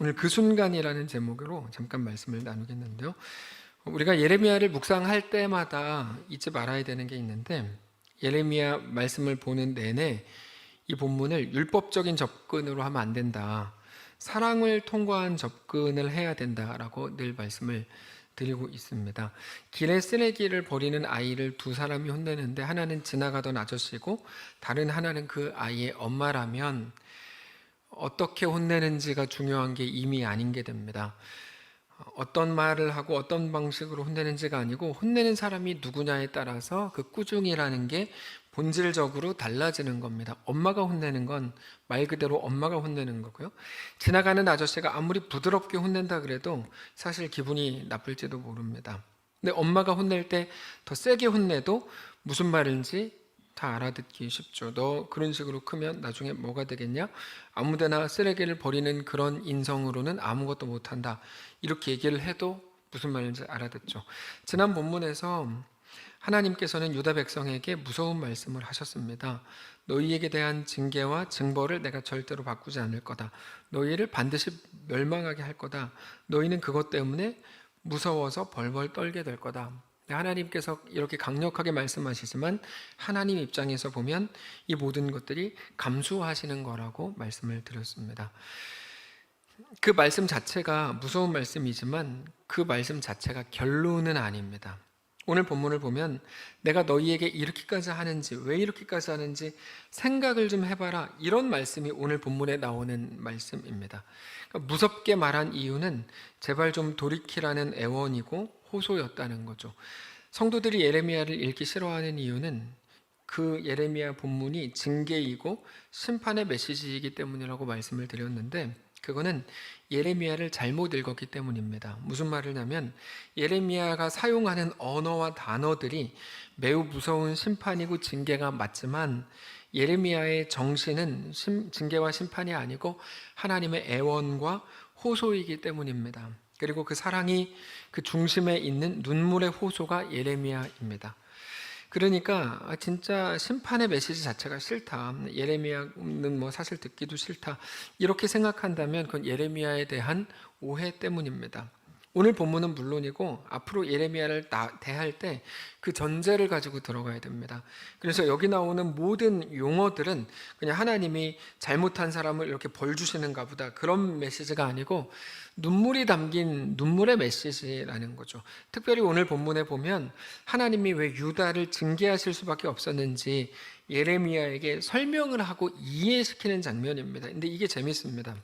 오늘 그 순간이라는 제목으로 잠깐 말씀을 나누겠는데요. 우리가 예레미야를 묵상할 때마다 잊지 말아야 되는 게 있는데, 예레미야 말씀을 보는 내내 이 본문을 율법적인 접근으로 하면 안 된다, 사랑을 통과한 접근을 해야 된다라고 늘 말씀을 드리고 있습니다. 길에 쓰레기를 버리는 아이를 두 사람이 혼내는데 하나는 지나가던 아저씨고 다른 하나는 그 아이의 엄마라면 어떻게 혼내는지가 중요한 게 이미 아닌 게 됩니다. 어떤 말을 하고 어떤 방식으로 혼내는지가 아니고, 혼내는 사람이 누구냐에 따라서 그 꾸중이라는 게 본질적으로 달라지는 겁니다. 엄마가 혼내는 건 말 그대로 엄마가 혼내는 거고요. 지나가는 아저씨가 아무리 부드럽게 혼낸다 그래도 사실 기분이 나쁠지도 모릅니다. 근데 엄마가 혼낼 때 더 세게 혼내도 무슨 말인지 다 알아듣기 쉽죠. 너 그런 식으로 크면 나중에 뭐가 되겠냐? 아무데나 쓰레기를 버리는 그런 인성으로는 아무것도 못한다, 이렇게 얘기를 해도 무슨 말인지 알아듣죠. 지난 본문에서 하나님께서는 유다 백성에게 무서운 말씀을 하셨습니다. 너희에게 대한 징계와 징벌을 내가 절대로 바꾸지 않을 거다. 너희를 반드시 멸망하게 할 거다. 너희는 그것 때문에 무서워서 벌벌 떨게 될 거다. 하나님께서 이렇게 강력하게 말씀하시지만 하나님 입장에서 보면 이 모든 것들이 감수하시는 거라고 말씀을 드렸습니다. 그 말씀 자체가 무서운 말씀이지만 그 말씀 자체가 결론은 아닙니다. 오늘 본문을 보면 내가 너희에게 이렇게까지 하는지, 왜 이렇게까지 하는지 생각을 좀 해봐라, 이런 말씀이 오늘 본문에 나오는 말씀입니다. 그러니까 무섭게 말한 이유는 제발 좀 돌이키라는 애원이고 호소였다는 거죠. 성도들이 예레미야를 읽기 싫어하는 이유는 그 예레미야 본문이 징계이고 심판의 메시지이기 때문이라고 말씀을 드렸는데, 그거는 예레미야를 잘못 읽었기 때문입니다. 무슨 말이냐면 예레미야가 사용하는 언어와 단어들이 매우 무서운 심판이고 징계가 맞지만 예레미야의 정신은 징계와 심판이 아니고 하나님의 애원과 호소이기 때문입니다. 그리고 그 사랑이 그 중심에 있는 눈물의 호소가 예레미야입니다. 그러니까 진짜 심판의 메시지 자체가 싫다, 예레미야는 뭐 사실 듣기도 싫다, 이렇게 생각한다면 그건 예레미야에 대한 오해 때문입니다. 오늘 본문은 물론이고 앞으로 예레미야를 대할 때 그 전제를 가지고 들어가야 됩니다. 그래서 여기 나오는 모든 용어들은 그냥 하나님이 잘못한 사람을 이렇게 벌 주시는가 보다, 그런 메시지가 아니고 눈물이 담긴 눈물의 메시지라는 거죠. 특별히 오늘 본문에 보면 하나님이 왜 유다를 징계하실 수밖에 없었는지 예레미야에게 설명을 하고 이해시키는 장면입니다. 근데 이게 재밌습니다.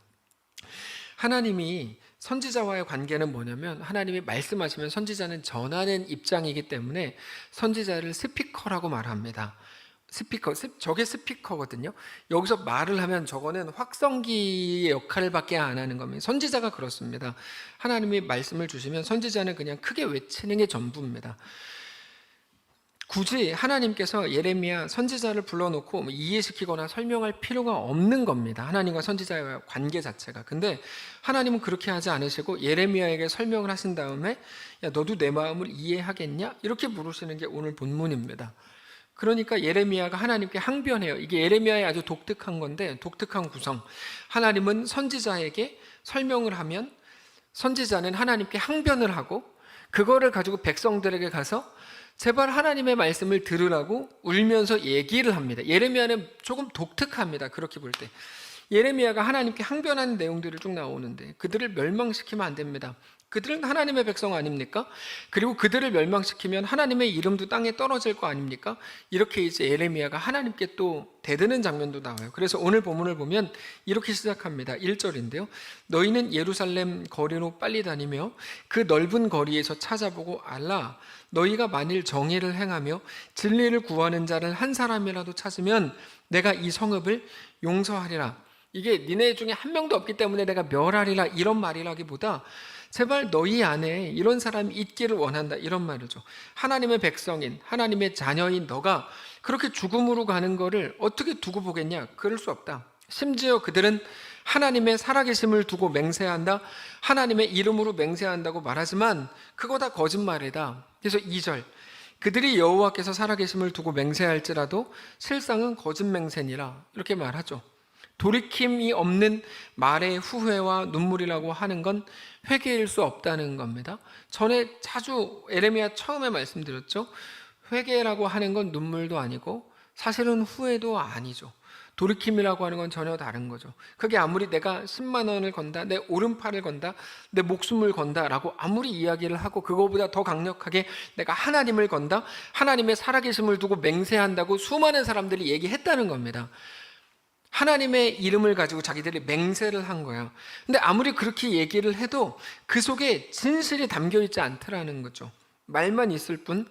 하나님이 선지자와의 관계는 뭐냐면, 하나님이 말씀하시면 선지자는 전하는 입장이기 때문에 선지자를 스피커라고 말합니다. 스피커, 저게 스피커거든요. 여기서 말을 하면 저거는 확성기의 역할을 밖에 안 하는 겁니다. 선지자가 그렇습니다. 하나님이 말씀을 주시면 선지자는 그냥 크게 외치는 게 전부입니다. 굳이 하나님께서 예레미야 선지자를 불러놓고 이해시키거나 설명할 필요가 없는 겁니다. 하나님과 선지자의 관계 자체가. 근데 하나님은 그렇게 하지 않으시고 예레미야에게 설명을 하신 다음에 야, 너도 내 마음을 이해하겠냐? 이렇게 물으시는 게 오늘 본문입니다. 그러니까 예레미야가 하나님께 항변해요. 이게 예레미야의 아주 독특한 건데, 독특한 구성. 하나님은 선지자에게 설명을 하면 선지자는 하나님께 항변을 하고, 그거를 가지고 백성들에게 가서 제발 하나님의 말씀을 들으라고 울면서 얘기를 합니다. 예레미야는 조금 독특합니다. 그렇게 볼 때 예레미야가 하나님께 항변하는 내용들이 쭉 나오는데 그들을 멸망시키면 안 됩니다. 그들은 하나님의 백성 아닙니까? 그리고 그들을 멸망시키면 하나님의 이름도 땅에 떨어질 거 아닙니까? 이렇게 이제 예레미야가 하나님께 또 대드는 장면도 나와요. 그래서 오늘 본문을 보면 이렇게 시작합니다. 1절인데요. 너희는 예루살렘 거리로 빨리 다니며 그 넓은 거리에서 찾아보고 알라. 너희가 만일 정의를 행하며 진리를 구하는 자를 한 사람이라도 찾으면 내가 이 성읍을 용서하리라. 이게 니네 중에 한 명도 없기 때문에 내가 멸하리라, 이런 말이라기보다 제발 너희 안에 이런 사람이 있기를 원한다, 이런 말이죠. 하나님의 백성인, 하나님의 자녀인 너가 그렇게 죽음으로 가는 거를 어떻게 두고 보겠냐? 그럴 수 없다. 심지어 그들은 하나님의 살아계심을 두고 맹세한다, 하나님의 이름으로 맹세한다고 말하지만 그거 다 거짓말이다. 그래서 2절, 그들이 여호와께서 살아계심을 두고 맹세할지라도 실상은 거짓 맹세니라, 이렇게 말하죠. 돌이킴이 없는 말의 후회와 눈물이라고 하는 건 회개일 수 없다는 겁니다. 전에 자주 예레미야 처음에 말씀드렸죠. 회개라고 하는 건 눈물도 아니고 사실은 후회도 아니죠. 돌이킴이라고 하는 건 전혀 다른 거죠. 그게 아무리 내가 10만 원을 건다, 내 오른팔을 건다, 내 목숨을 건다라고 아무리 이야기를 하고 그거보다 더 강력하게 내가 하나님을 건다, 하나님의 살아계심을 두고 맹세한다고 수많은 사람들이 얘기했다는 겁니다. 하나님의 이름을 가지고 자기들이 맹세를 한 거야. 근데 아무리 그렇게 얘기를 해도 그 속에 진실이 담겨 있지 않더라는 거죠. 말만 있을 뿐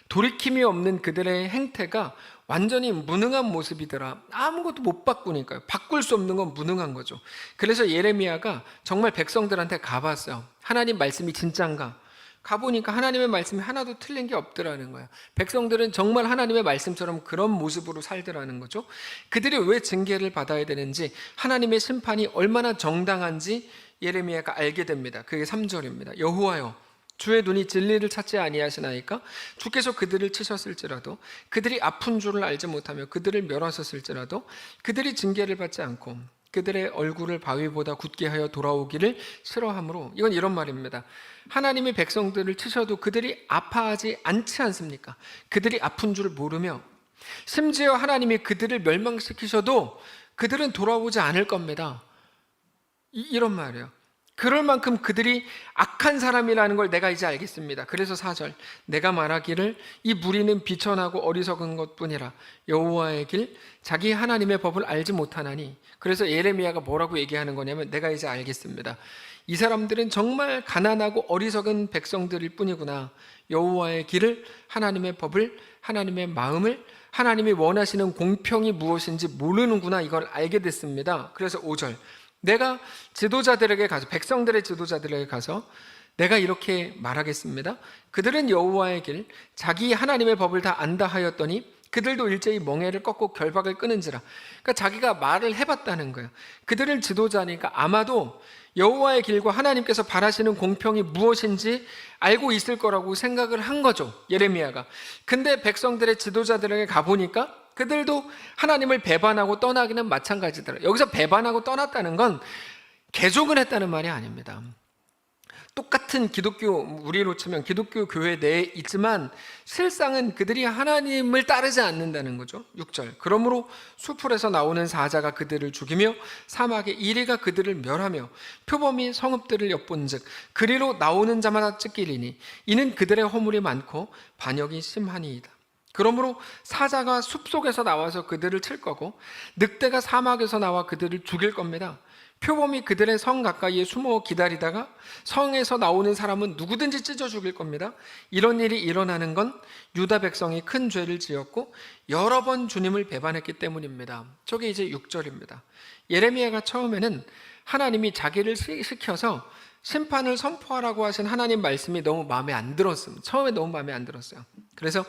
돌이킴이 없는 그들의 행태가 완전히 무능한 모습이더라. 아무것도 못 바꾸니까요. 바꿀 수 없는 건 무능한 거죠. 그래서 예레미야가 정말 백성들한테 가봤어요. 하나님 말씀이 진짠가? 가보니까 하나님의 말씀이 하나도 틀린 게 없더라는 거야. 백성들은 정말 하나님의 말씀처럼 그런 모습으로 살더라는 거죠. 그들이 왜 징계를 받아야 되는지, 하나님의 심판이 얼마나 정당한지 예레미야가 알게 됩니다. 그게 3절입니다. 여호와여, 주의 눈이 진리를 찾지 아니하시나이까? 주께서 그들을 치셨을지라도, 그들이 아픈 줄을 알지 못하며 그들을 멸하셨을지라도, 그들이 징계를 받지 않고 그들의 얼굴을 바위보다 굳게 하여 돌아오기를 싫어하므로. 이건 이런 말입니다. 하나님이 백성들을 치셔도 그들이 아파하지 않지 않습니까? 그들이 아픈 줄 모르며, 심지어 하나님이 그들을 멸망시키셔도 그들은 돌아오지 않을 겁니다. 이런 말이에요. 그럴 만큼 그들이 악한 사람이라는 걸 내가 이제 알겠습니다. 그래서 4절, 내가 말하기를 이 무리는 비천하고 어리석은 것뿐이라 여호와의 길 자기 하나님의 법을 알지 못하나니. 그래서 예레미야가 뭐라고 얘기하는 거냐면, 내가 이제 알겠습니다. 이 사람들은 정말 가난하고 어리석은 백성들일 뿐이구나. 여호와의 길을, 하나님의 법을, 하나님의 마음을, 하나님이 원하시는 공평이 무엇인지 모르는구나. 이걸 알게 됐습니다. 그래서 5절, 내가 지도자들에게 가서, 백성들의 지도자들에게 가서 내가 이렇게 말하겠습니다. 그들은 여호와의 길, 자기 하나님의 법을 다 안다 하였더니 그들도 일제히 멍에를 꺾고 결박을 끊은지라. 그러니까 자기가 말을 해봤다는 거예요. 그들은 지도자니까 아마도 여호와의 길과 하나님께서 바라시는 공평이 무엇인지 알고 있을 거라고 생각을 한 거죠, 예레미야가. 근데 백성들의 지도자들에게 가보니까 그들도 하나님을 배반하고 떠나기는 마찬가지더라. 여기서 배반하고 떠났다는 건 개종을 했다는 말이 아닙니다. 똑같은 기독교, 우리로 치면 기독교 교회 내에 있지만 실상은 그들이 하나님을 따르지 않는다는 거죠. 6절, 그러므로 수풀에서 나오는 사자가 그들을 죽이며 사막의 이리가 그들을 멸하며 표범이 성읍들을 엿본즉 그리로 나오는 자마다 찢기리니 이는 그들의 허물이 많고 반역이 심하니이다. 그러므로 사자가 숲속에서 나와서 그들을 칠 거고 늑대가 사막에서 나와 그들을 죽일 겁니다. 표범이 그들의 성 가까이에 숨어 기다리다가 성에서 나오는 사람은 누구든지 찢어 죽일 겁니다. 이런 일이 일어나는 건 유다 백성이 큰 죄를 지었고 여러 번 주님을 배반했기 때문입니다. 저게 이제 6절입니다. 예레미야가 처음에는 하나님이 자기를 시켜서 심판을 선포하라고 하신 하나님 말씀이 너무 마음에 안 들었습니다. 처음에 너무 마음에 안 들었어요. 그래서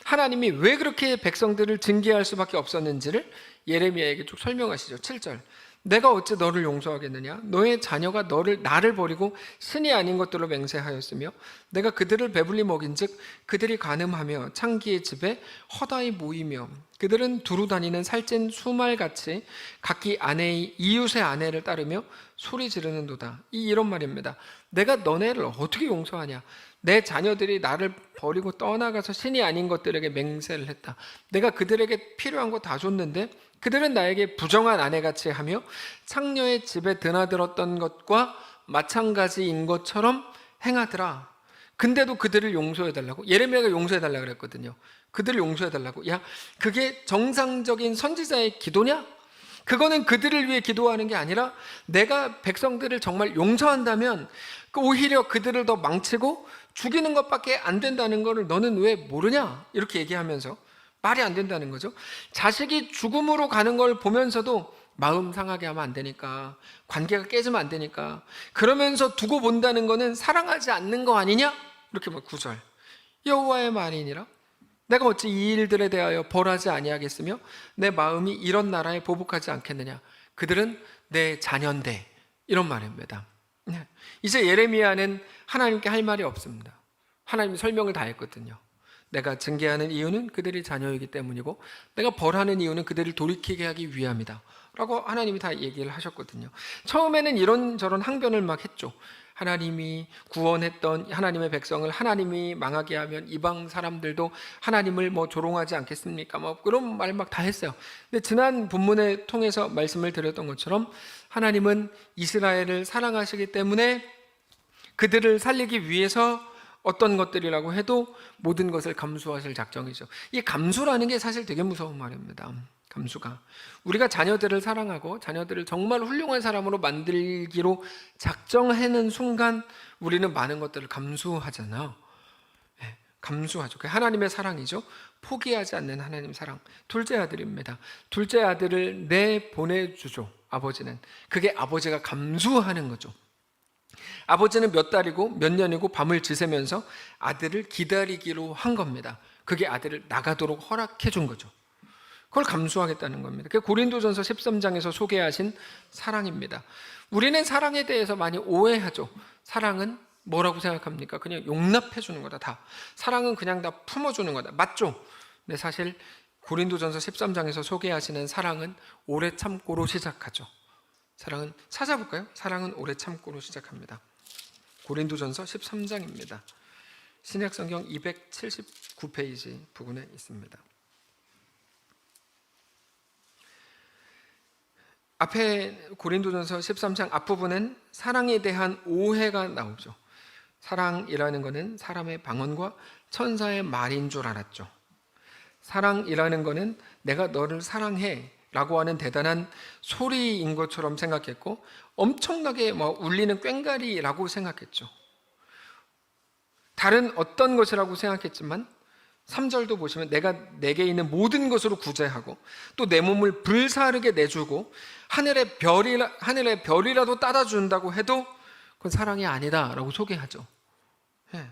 하나님이 왜 그렇게 백성들을 징계할 수밖에 없었는지를 예레미야에게 쭉 설명하시죠. 7절, 내가 어찌 너를 용서하겠느냐? 너의 자녀가 나를 버리고 신이 아닌 것들로 맹세하였으며 내가 그들을 배불리 먹인즉 그들이 간음하며 창기의 집에 허다히 모이며 그들은 두루 다니는 살찐 수말같이 각기 아내의 이웃의 아내를 따르며 소리 지르는도다. 이런 말입니다. 내가 너네를 어떻게 용서하냐? 내 자녀들이 나를 버리고 떠나가서 신이 아닌 것들에게 맹세를 했다. 내가 그들에게 필요한 거 다 줬는데 그들은 나에게 부정한 아내같이 하며 창녀의 집에 드나들었던 것과 마찬가지인 것처럼 행하더라. 근데도 그들을 용서해달라고? 예레미야가 용서해달라고 그랬거든요. 그들을 용서해달라고. 야, 그게 정상적인 선지자의 기도냐? 그거는 그들을 위해 기도하는 게 아니라 내가 백성들을 정말 용서한다면 오히려 그들을 더 망치고 죽이는 것밖에 안 된다는 것을 너는 왜 모르냐? 이렇게 얘기하면서 말이 안 된다는 거죠. 자식이 죽음으로 가는 걸 보면서도 마음 상하게 하면 안 되니까, 관계가 깨지면 안 되니까 그러면서 두고 본다는 거는 사랑하지 않는 거 아니냐? 이렇게 9절, 여호와의 말이니라 내가 어찌 이 일들에 대하여 벌하지 아니하겠으며 내 마음이 이런 나라에 보복하지 않겠느냐? 그들은 내 자녀인데. 이런 말입니다. 이제 예레미야는 하나님께 할 말이 없습니다. 하나님이 설명을 다 했거든요. 내가 징계하는 이유는 그들이 자녀이기 때문이고 내가 벌하는 이유는 그들을 돌이키게 하기 위함이다 라고 하나님이 다 얘기를 하셨거든요. 처음에는 이런저런 항변을 막 했죠. 하나님이 구원했던 하나님의 백성을 하나님이 망하게 하면 이방 사람들도 하나님을 뭐 조롱하지 않겠습니까? 뭐 그런 말 막 다 했어요. 근데 지난 본문에 통해서 말씀을 드렸던 것처럼 하나님은 이스라엘을 사랑하시기 때문에 그들을 살리기 위해서 어떤 것들이라고 해도 모든 것을 감수하실 작정이죠. 이 감수라는 게 사실 되게 무서운 말입니다. 감수가 우리가 자녀들을 사랑하고 자녀들을 정말 훌륭한 사람으로 만들기로 작정하는 순간 우리는 많은 것들을 감수하잖아요. 네, 감수하죠. 그게 하나님의 사랑이죠. 포기하지 않는 하나님 사랑. 둘째 아들입니다. 둘째 아들을 내보내주죠. 아버지는. 그게 아버지가 감수하는 거죠. 아버지는 몇 달이고 몇 년이고 밤을 지새면서 아들을 기다리기로 한 겁니다. 그게 아들을 나가도록 허락해 준 거죠. 그걸 감수하겠다는 겁니다. 그게 고린도전서 13장에서 소개하신 사랑입니다. 우리는 사랑에 대해서 많이 오해하죠. 사랑은 뭐라고 생각합니까? 그냥 용납해 주는 거다. 다. 사랑은 그냥 다 품어주는 거다. 맞죠? 근데 사실 고린도전서 13장에서 소개하시는 사랑은 오래 참고로 시작하죠. 사랑은 찾아볼까요? 사랑은 오래 참고로 시작합니다. 고린도전서 13장입니다. 신약성경 279페이지 부분에 있습니다. 앞에 고린도전서 13장 앞부분은 사랑에 대한 오해가 나오죠. 사랑이라는 것은 사람의 방언과 천사의 말인 줄 알았죠. 사랑이라는 것은 내가 너를 사랑해 라고 하는 대단한 소리인 것처럼 생각했고 엄청나게 울리는 꽹과리라고 생각했죠. 다른 어떤 것이라고 생각했지만 3절도 보시면 내가 내게 있는 모든 것으로 구제하고 또 내 몸을 불사르게 내주고 하늘의 별이라도 따다 준다고 해도 그건 사랑이 아니다라고 소개하죠. 네.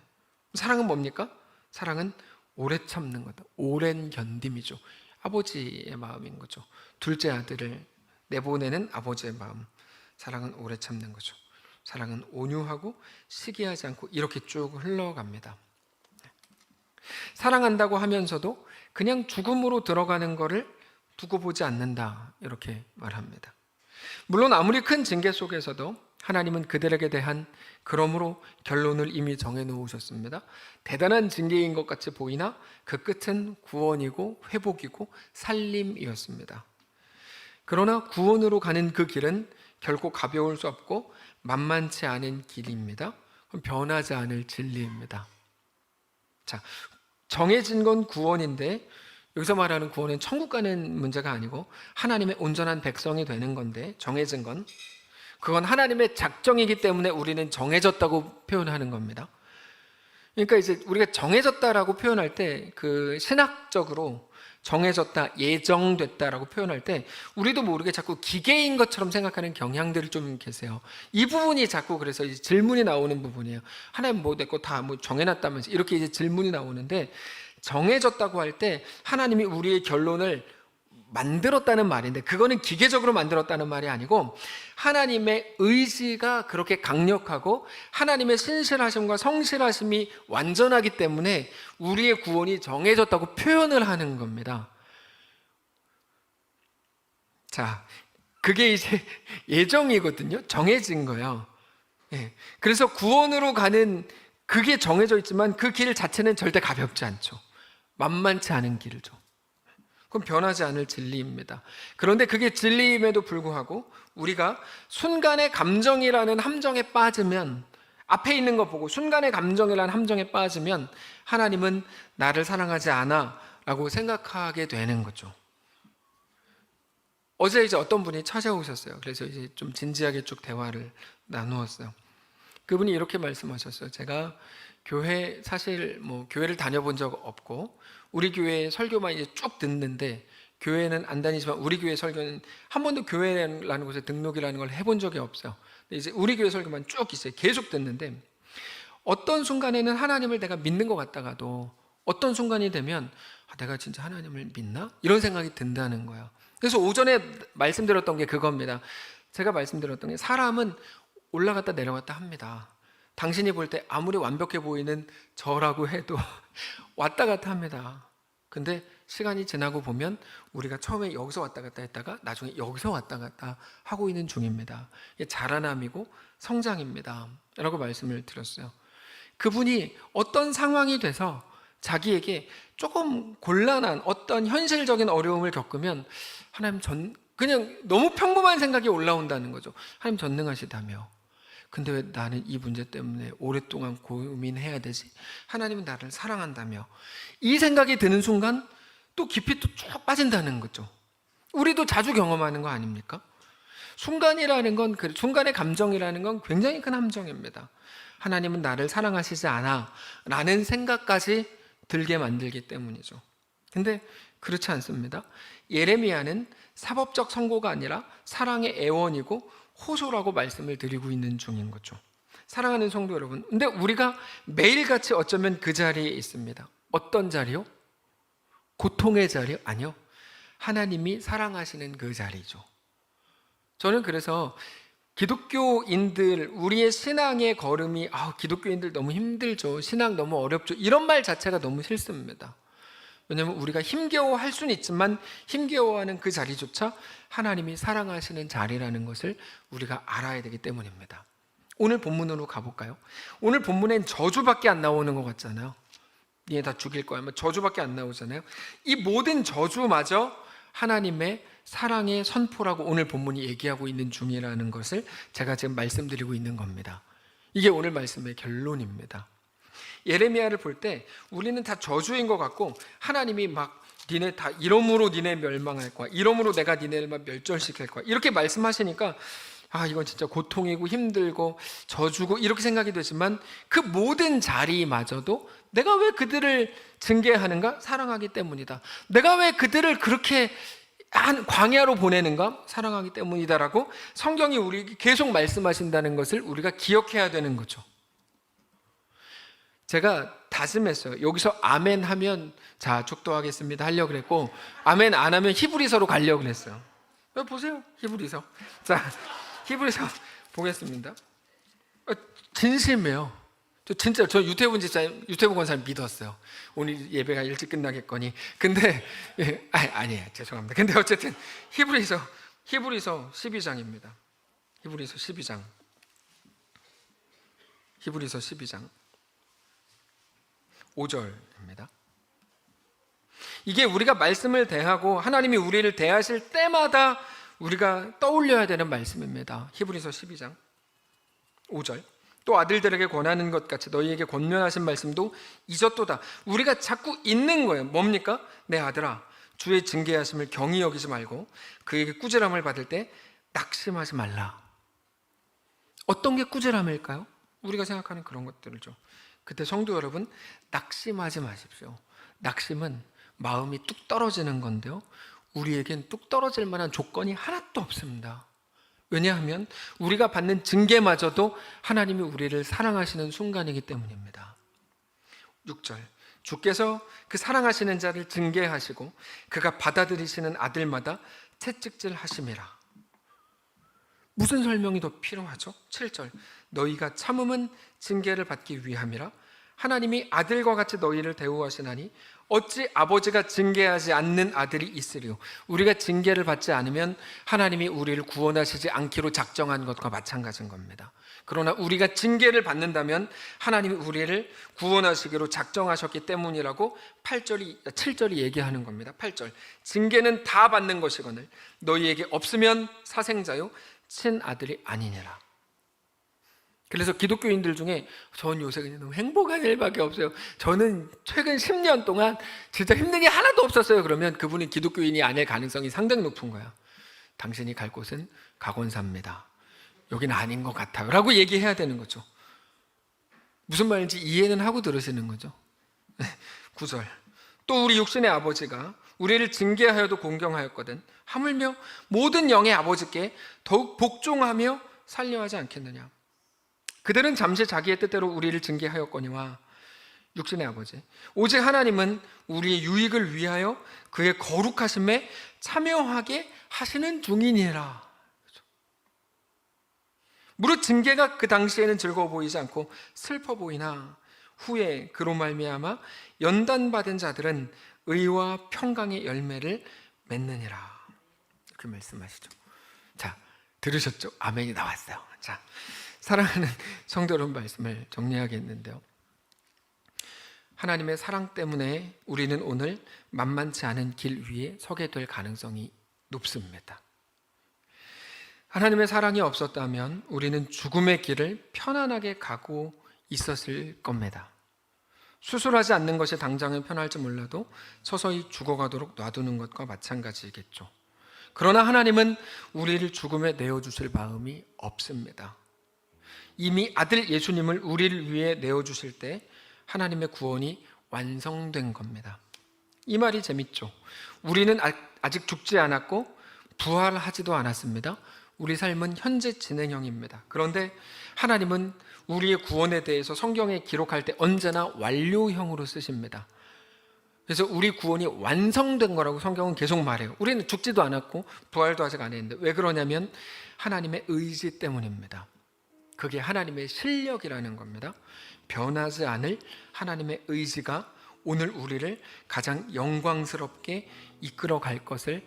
사랑은 뭡니까? 사랑은 오래 참는 거다. 오랜 견딤이죠. 아버지의 마음인 거죠. 둘째 아들을 내보내는 아버지의 마음. 사랑은 오래 참는 거죠. 사랑은 온유하고 시기하지 않고 이렇게 쭉 흘러갑니다. 사랑한다고 하면서도 그냥 죽음으로 들어가는 것을 두고 보지 않는다 이렇게 말합니다. 물론 아무리 큰 징계 속에서도 하나님은 그들에게 대한 그러므로 결론을 이미 정해놓으셨습니다. 대단한 징계인 것 같이 보이나 그 끝은 구원이고 회복이고 살림이었습니다. 그러나 구원으로 가는 그 길은 결코 가벼울 수 없고 만만치 않은 길입니다. 변하지 않을 진리입니다. 자, 정해진 건 구원인데 여기서 말하는 구원은 천국 가는 문제가 아니고 하나님의 온전한 백성이 되는 건데 정해진 건 그건 하나님의 작정이기 때문에 우리는 정해졌다고 표현하는 겁니다. 그러니까 이제 우리가 정해졌다라고 표현할 때 그 신학적으로 정해졌다, 예정됐다라고 표현할 때 우리도 모르게 자꾸 기계인 것처럼 생각하는 경향들이 좀 계세요. 이 부분이 자꾸 그래서 이제 질문이 나오는 부분이에요. 하나님 뭐 내 거 다 뭐 정해놨다면서 이렇게 이제 질문이 나오는데 정해졌다고 할 때 하나님이 우리의 결론을 만들었다는 말인데 그거는 기계적으로 만들었다는 말이 아니고 하나님의 의지가 그렇게 강력하고 하나님의 신실하심과 성실하심이 완전하기 때문에 우리의 구원이 정해졌다고 표현을 하는 겁니다. 자, 그게 이제 예정이거든요. 정해진 거예요. 예. 그래서 구원으로 가는 그게 정해져 있지만 그 길 자체는 절대 가볍지 않죠. 만만치 않은 길이죠. 그건 변하지 않을 진리입니다. 그런데 그게 진리임에도 불구하고 우리가 순간의 감정이라는 함정에 빠지면 앞에 있는 거 보고 순간의 감정이라는 함정에 빠지면 하나님은 나를 사랑하지 않아 라고 생각하게 되는 거죠. 어제 이제 어떤 분이 찾아오셨어요. 그래서 이제 좀 진지하게 쭉 대화를 나누었어요. 그분이 이렇게 말씀하셨어요. 제가 교회 사실 뭐 교회를 다녀본 적 없고 우리 교회 설교만 이제 쭉 듣는데 교회는 안 다니지만 우리 교회 설교는 한 번도 교회라는 곳에 등록이라는 걸 해본 적이 없어요. 근데 이제 우리 교회 설교만 쭉 있어요. 계속 듣는데 어떤 순간에는 하나님을 내가 믿는 것 같다가도 어떤 순간이 되면 내가 진짜 하나님을 믿나? 이런 생각이 든다는 거예요. 그래서 오전에 말씀드렸던 게 그겁니다. 제가 말씀드렸던 게 사람은 올라갔다 내려갔다 합니다. 당신이 볼 때 아무리 완벽해 보이는 저라고 해도 왔다 갔다 합니다. 근데 시간이 지나고 보면 우리가 처음에 여기서 왔다 갔다 했다가 나중에 여기서 왔다 갔다 하고 있는 중입니다. 이게 자라남이고 성장입니다 라고 말씀을 드렸어요. 그분이 어떤 상황이 돼서 자기에게 조금 곤란한 어떤 현실적인 어려움을 겪으면 하나님 그냥 너무 평범한 생각이 올라온다는 거죠. 하나님 전능하시다며, 근데 왜 나는 이 문제 때문에 오랫동안 고민해야 되지? 하나님은 나를 사랑한다며, 이 생각이 드는 순간 또 깊이 또 쭉 빠진다는 거죠. 우리도 자주 경험하는 거 아닙니까? 순간의 감정이라는 건 굉장히 큰 함정입니다. 하나님은 나를 사랑하시지 않아 라는 생각까지 들게 만들기 때문이죠. 근데 그렇지 않습니다. 예레미야는 사법적 선고가 아니라 사랑의 애원이고 호소라고 말씀을 드리고 있는 중인 거죠. 사랑하는 성도 여러분, 근데 우리가 매일같이 어쩌면 그 자리에 있습니다. 어떤 자리요? 고통의 자리요? 아니요. 하나님이 사랑하시는 그 자리죠. 저는 그래서 기독교인들, 우리의 신앙의 걸음이 기독교인들 너무 힘들죠, 신앙 너무 어렵죠, 이런 말 자체가 너무 싫습니다. 왜냐하면 우리가 힘겨워할 수는 있지만 힘겨워하는 그 자리조차 하나님이 사랑하시는 자리라는 것을 우리가 알아야 되기 때문입니다. 오늘 본문으로 가볼까요? 오늘 본문엔 저주밖에 안 나오는 것 같잖아요. 얘 다 죽일 거야, 저주밖에 안 나오잖아요. 이 모든 저주마저 하나님의 사랑의 선포라고 오늘 본문이 얘기하고 있는 중이라는 것을 제가 지금 말씀드리고 있는 겁니다. 이게 오늘 말씀의 결론입니다. 예레미야를 볼 때 우리는 다 저주인 것 같고, 하나님이 막 니네 다 이러므로 니네 멸망할 거야, 이러므로 내가 니네를 막 멸절시킬 거야, 이렇게 말씀하시니까 이건 진짜 고통이고 힘들고 저주고 이렇게 생각이 되지만, 그 모든 자리마저도 내가 왜 그들을 징계하는가? 사랑하기 때문이다. 내가 왜 그들을 그렇게 광야로 보내는가? 사랑하기 때문이다라고 성경이 우리에게 계속 말씀하신다는 것을 우리가 기억해야 되는 거죠. 제가 다짐했어요. 여기서 아멘 하면 자 축도하겠습니다 하려고 그랬고, 아멘 안 하면 히브리서로 가려고 그랬어요. 보세요, 히브리서. 자, 히브리서 보겠습니다. 진심이에요. 저 유태분 집사님, 유태분 권사님 믿었어요. 오늘 예배가 일찍 끝나겠거니. 근데 아니에요, 죄송합니다. 근데 어쨌든 히브리서 12장입니다. 히브리서 12장. 히브리서 12장 5절입니다. 이게 우리가 말씀을 대하고 하나님이 우리를 대하실 때마다 우리가 떠올려야 되는 말씀입니다. 히브리서 12장 5절. 또 아들들에게 권하는 것 같이 너희에게 권면하신 말씀도 잊었도다. 우리가 자꾸 잊는 거예요. 뭡니까? 내 아들아, 주의 징계하심을 경히 여기지 말고 그에게 꾸지람을 받을 때 낙심하지 말라. 어떤 게 꾸지람일까요? 우리가 생각하는 그런 것들이죠. 그때 성도 여러분, 낙심하지 마십시오. 낙심은 마음이 뚝 떨어지는 건데요, 우리에겐 뚝 떨어질 만한 조건이 하나도 없습니다. 왜냐하면 우리가 받는 징계마저도 하나님이 우리를 사랑하시는 순간이기 때문입니다. 6절. 주께서 그 사랑하시는 자를 징계하시고 그가 받아들이시는 아들마다 채찍질 하심이라. 무슨 설명이 더 필요하죠? 7절. 너희가 참음은 징계를 받기 위함이라. 하나님이 아들과 같이 너희를 대우하시나니 어찌 아버지가 징계하지 않는 아들이 있으리요. 우리가 징계를 받지 않으면 하나님이 우리를 구원하시지 않기로 작정한 것과 마찬가지인 겁니다. 그러나 우리가 징계를 받는다면 하나님이 우리를 구원하시기로 작정하셨기 때문이라고 7절이 얘기하는 겁니다. 8절. 징계는 다 받는 것이거늘 너희에게 없으면 사생자요 친아들이 아니니라. 그래서 기독교인들 중에 전 요새 그냥 너무 행복한 일밖에 없어요, 저는 최근 10년 동안 진짜 힘든 게 하나도 없었어요, 그러면 그분은 기독교인이 아닐 가능성이 상당히 높은 거야. 당신이 갈 곳은 각원사입니다, 여기는 아닌 것 같아요 라고 얘기해야 되는 거죠. 무슨 말인지 이해는 하고 들으시는 거죠. 9절. 또 우리 육신의 아버지가 우리를 징계하여도 공경하였거든 하물며 모든 영의 아버지께 더욱 복종하며 살려하지 않겠느냐. 그들은 잠시 자기의 뜻대로 우리를 징계하였거니와 육신의 아버지 오직 하나님은 우리의 유익을 위하여 그의 거룩하심에 참여하게 하시는 중이니라. 무릇 징계가 그 당시에는 즐거워 보이지 않고 슬퍼 보이나 후에 그로 말미암아 연단받은 자들은 의와 평강의 열매를 맺느니라. 그 말씀하시죠. 자, 들으셨죠? 아멘이 나왔어요. 자, 사랑하는 성도 여러분, 말씀을 정리하겠는데요. 하나님의 사랑 때문에 우리는 오늘 만만치 않은 길 위에 서게 될 가능성이 높습니다. 하나님의 사랑이 없었다면 우리는 죽음의 길을 편안하게 가고 있었을 겁니다. 수술하지 않는 것이 당장은 편할지 몰라도 서서히 죽어가도록 놔두는 것과 마찬가지겠죠. 그러나 하나님은 우리를 죽음에 내어주실 마음이 없습니다. 이미 아들 예수님을 우리를 위해 내어주실 때 하나님의 구원이 완성된 겁니다. 이 말이 재밌죠. 우리는 아직 죽지 않았고 부활하지도 않았습니다. 우리 삶은 현재 진행형입니다. 그런데 하나님은 우리의 구원에 대해서 성경에 기록할 때 언제나 완료형으로 쓰십니다. 그래서 우리 구원이 완성된 거라고 성경은 계속 말해요. 우리는 죽지도 않았고 부활도 아직 안 했는데, 왜 그러냐면 하나님의 의지 때문입니다. 그게 하나님의 실력이라는 겁니다. 변하지 않을 하나님의 의지가 오늘 우리를 가장 영광스럽게 이끌어 갈 것을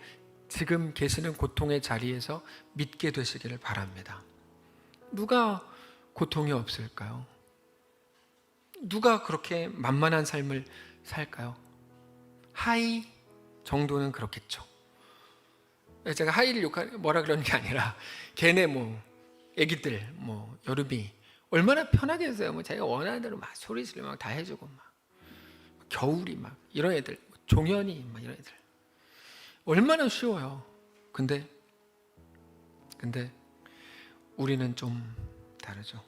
지금 계시는 고통의 자리에서 믿게 되시기를 바랍니다. 누가 고통이 없을까요? 누가 그렇게 만만한 삶을 살까요? 하이 정도는 그렇겠죠. 제가 하이를 뭐라 그러는 게 아니라 걔네 애기들 여름이 얼마나 편하겠어요. 자기가 원하는 대로 막 소리 지르고 다 해주고 막 겨울이 막 이런 애들, 종현이 막 이런 애들 얼마나 쉬워요. 근데 우리는 좀 다르죠.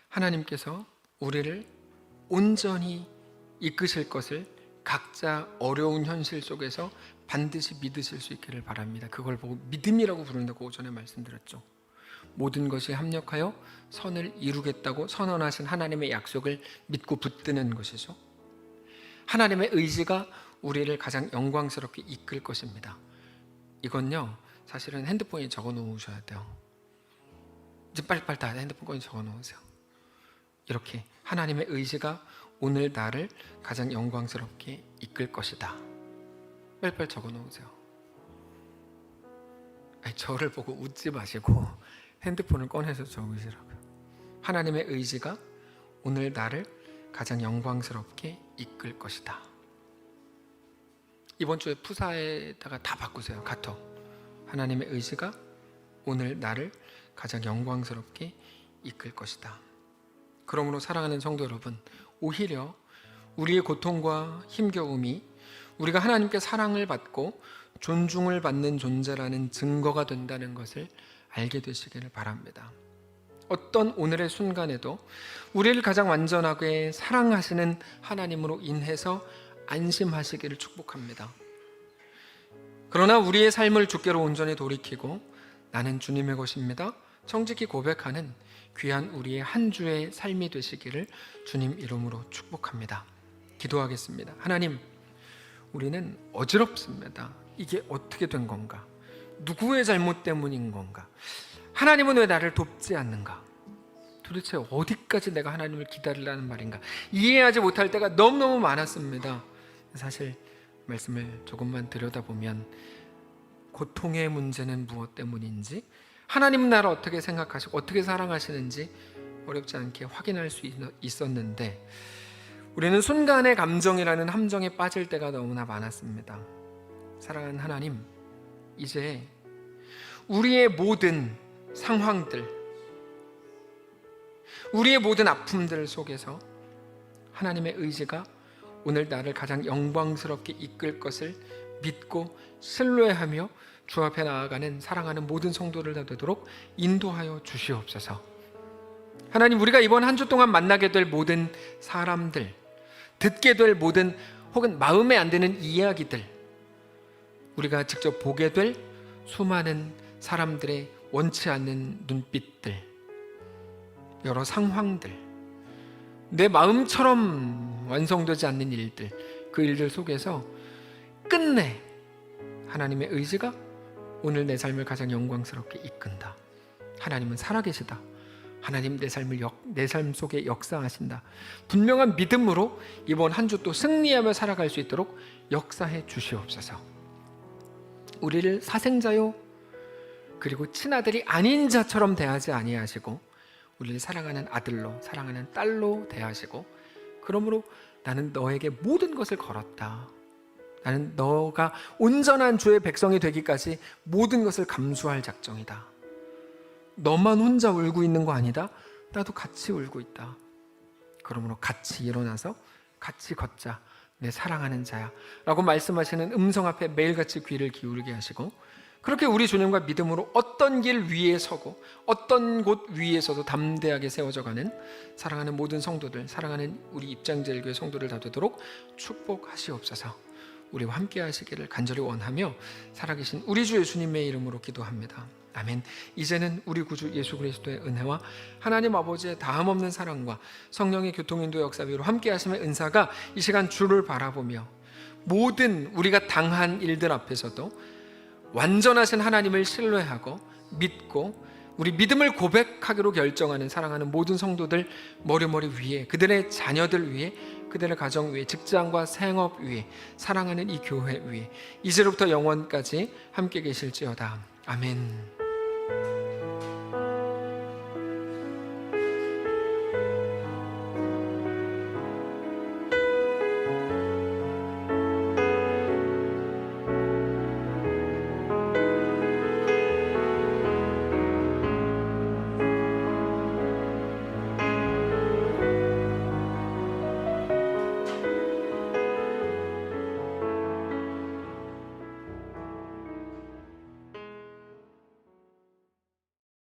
하나님께서 우리를 온전히 이끄실 것을 각자 어려운 현실 속에서 반드시 믿으실 수 있기를 바랍니다. 그걸 보고 믿음이라고 부른다고 오전에 말씀드렸죠. 모든 것이 합력하여 선을 이루겠다고 선언하신 하나님의 약속을 믿고 붙드는 것이죠. 하나님의 의지가 우리를 가장 영광스럽게 이끌 것입니다. 이건요, 사실은 핸드폰에 적어 놓으셔야 돼요. 이제 빨리빨리 다 핸드폰에 적어 놓으세요. 이렇게 하나님의 의지가 오늘 나를 가장 영광스럽게 이끌 것이다. 빨리빨리 적어 놓으세요. 저를 보고 웃지 마시고 핸드폰을 꺼내서 적으시라고요. 하나님의 의지가 오늘 나를 가장 영광스럽게 이끌 것이다. 이번 주에 푸사에다가 다 바꾸세요. 카톡. 하나님의 의지가 오늘 나를 가장 영광스럽게 이끌 것이다. 그러므로 사랑하는 성도 여러분, 오히려 우리의 고통과 힘겨움이 우리가 하나님께 사랑을 받고 존중을 받는 존재라는 증거가 된다는 것을 알게 되시기를 바랍니다. 어떤 오늘의 순간에도 우리를 가장 완전하게 사랑하시는 하나님으로 인해서 안심하시기를 축복합니다. 그러나 우리의 삶을 주께로 온전히 돌이키고 나는 주님의 것입니다, 정직히 고백하는 귀한 우리의 한 주의 삶이 되시기를 주님 이름으로 축복합니다. 기도하겠습니다. 하나님, 우리는 어지럽습니다. 이게 어떻게 된 건가? 누구의 잘못 때문인 건가? 하나님은 왜 나를 돕지 않는가? 도대체 어디까지 내가 하나님을 기다리라는 말인가? 이해하지 못할 때가 너무너무 많았습니다. 사실 말씀을 조금만 들여다보면 고통의 문제는 무엇 때문인지, 하나님은 나를 어떻게 생각하시고 어떻게 사랑하시는지 어렵지 않게 확인할 수 있었는데, 우리는 순간의 감정이라는 함정에 빠질 때가 너무나 많았습니다. 사랑하는 하나님, 이제 우리의 모든 상황들, 우리의 모든 아픔들 속에서 하나님의 의지가 오늘 나를 가장 영광스럽게 이끌 것을 믿고 신뢰하며 주 앞에 나아가는 사랑하는 모든 성도를 다 되도록 인도하여 주시옵소서. 하나님, 우리가 이번 한 주 동안 만나게 될 모든 사람들, 듣게 될 모든 혹은 마음에 안 드는 이야기들, 우리가 직접 보게 될 수많은 사람들의 원치 않는 눈빛들, 여러 상황들, 내 마음처럼 완성되지 않는 일들, 그 일들 속에서 끝내 하나님의 의지가 오늘 내 삶을 가장 영광스럽게 이끈다. 하나님은 살아계시다. 하나님 내 삶 속에 역사하신다. 분명한 믿음으로 이번 한 주 또 승리하며 살아갈 수 있도록 역사해 주시옵소서. 우리를 사생자요 그리고 친아들이 아닌 자처럼 대하지 아니하시고 우리를 사랑하는 아들로 사랑하는 딸로 대하시고 그러므로 나는 너에게 모든 것을 걸었다. 나는 너가 온전한 주의 백성이 되기까지 모든 것을 감수할 작정이다. 너만 혼자 울고 있는 거 아니다. 나도 같이 울고 있다. 그러므로 같이 일어나서 같이 걷자. 내 사랑하는 자야 라고 말씀하시는 음성 앞에 매일같이 귀를 기울게 하시고 그렇게 우리 주님과 믿음으로 어떤 길 위에 서고 어떤 곳 위에서도 담대하게 세워져 가는 사랑하는 모든 성도들, 사랑하는 우리 입장제일교회 성도들 다 되도록 축복하시옵소서. 우리와 함께 하시기를 간절히 원하며 살아계신 우리 주 예수님의 이름으로 기도합니다. 아멘. 이제는 우리 구주 예수 그리스도의 은혜와 하나님 아버지의 다함없는 사랑과 성령의 교통인도 역사비로 함께 하심의 은사가 이 시간 주를 바라보며 모든 우리가 당한 일들 앞에서도 완전하신 하나님을 신뢰하고 믿고 우리 믿음을 고백하기로 결정하는 사랑하는 모든 성도들 머리머리 위에 그들의 자녀들 위에 그들의 가정 위에 직장과 생업 위에 사랑하는 이 교회 위에 이제로부터 영원까지 함께 계실지어다. 아멘.